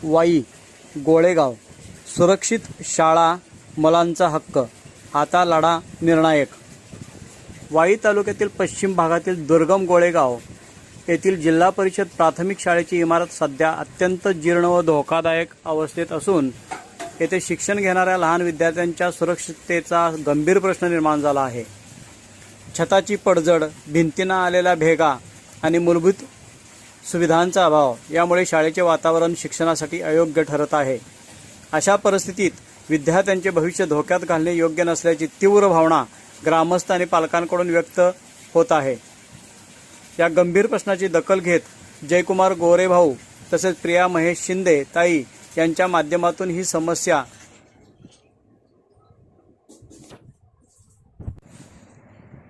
वाई, गोळेगाव, सुरक्षित शाळा मुलांचा हक्क, आता लढा निर्णायक. वाई तालुक्यातील पश्चिम भागातील दुर्गम गोळेगाव येथील जिल्हा परिषद प्राथमिक शाळेची इमारत सध्या अत्यंत जीर्ण व धोकादायक अवस्थेत असून येथे शिक्षण घेणाऱ्या लहान विद्यार्थ्यांच्या सुरक्षिततेचा गंभीर प्रश्न निर्माण झाला आहे. छताची पडझड, भिंतींना आलेल्या भेगा आणि मूलभूत सुविधांचा अभाव यामुळे शाळेचे वातावरण शिक्षणासाठी अयोग्य ठरत आहे. अशा परिस्थितीत विद्यार्थ्यांचे भविष्य धोक्यात घालणे योग्य नसल्याची तीव्र भावना ग्रामस्थ आणि पालकांकडून व्यक्त होत आहे. या गंभीर प्रश्नाची दखल घेत जयकुमार गोरेभाऊ तसेच प्रिया महेश शिंदे ताई यांच्या माध्यमातून ही समस्या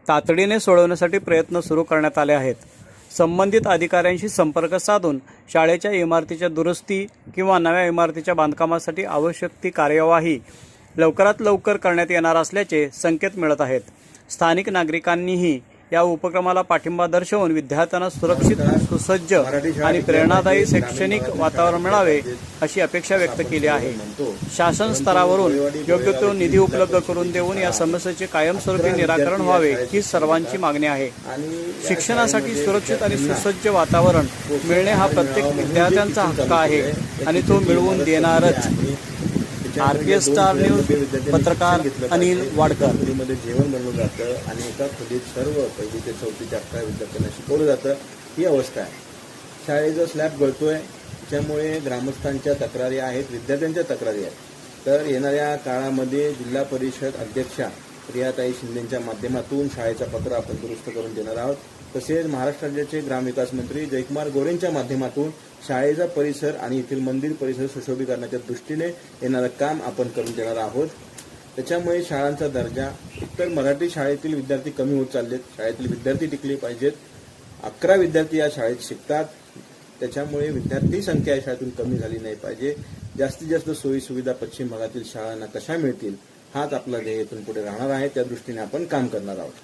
तातडीने सोडवण्यासाठी प्रयत्न सुरू करण्यात आले आहेत. संबंधित अधिकाऱ्यांशी संपर्क साधून शाळेच्या इमारतीच्या दुरुस्ती किंवा नव्या इमारतीच्या बांधकामासाठी आवश्यक ती कार्यवाही लवकरात लवकर करण्यात येणार असल्याचे संकेत मिळत आहेत. स्थानिक नागरिकांनीही या उपक्रमाला पाठिंबा दर्शवून विद्यार्थ्यांना सुरक्षित, सुसज्ज आणि प्रेरणादायी शैक्षणिक वातावरण मिळावे अशी अपेक्षा व्यक्त केली आहे. शासन स्तरावरून योग्य तो निधी उपलब्ध करून देऊन या समस्येचे कायमस्वरूपी निराकरण व्हावे ही सर्वांची मागणी आहे. शिक्षणासाठी सुरक्षित आणि सुसज्ज वातावरण मिळणे हा प्रत्येक विद्यार्थ्यांचा हक्क आहे आणि तो मिळवून देणारच. RPS स्टार न्यूज पत्रकार अनिल वाडकर. खोलीमध्ये जेवण बनवलं जातं आणि एका खोलीत सर्व 1ली ते 4थी च्या 11 विद्यार्थ्यांना शिकवलं जातं. ही अवस्था आहे. शाळेचा स्लॅब गळतोय, त्यामुळे ग्रामस्थांच्या तक्रारी आहेत, विद्यार्थ्यांच्या तक्रारी आहेत. तर येणाऱ्या काळामध्ये जिल्हा परिषद अध्यक्षा प्रियाताई शिंदेच्या माध्यमातून शाळेचा पत्र आपण दुरुस्त करून देणार आहोत. तसेच महाराष्ट्र राज्याचे ग्रामविकास मंत्री जयकुमार गोरेंच्या माध्यमातून शाळेचा परिसर आणि येथील मंदिर परिसर सुशोभीकरणाच्या दृष्टीने येणारं काम आपण करून देणार आहोत. त्याच्यामुळे शाळांचा दर्जा, एकतर मराठी शाळेतील विद्यार्थी कमी होत चाललेत, शाळेतील विद्यार्थी टिकले पाहिजेत. 11 विद्यार्थी या शाळेत शिकतात, त्याच्यामुळे विद्यार्थी संख्या या शाळेतून कमी झाली नाही पाहिजे. जास्तीत जास्त सोयी सुविधा पश्चिम भागातील शाळांना कशा मिळतील हाच आपला ध्येय इथून पुढे राहणार आहे. त्या दृष्टीने आपण काम करणार आहोत.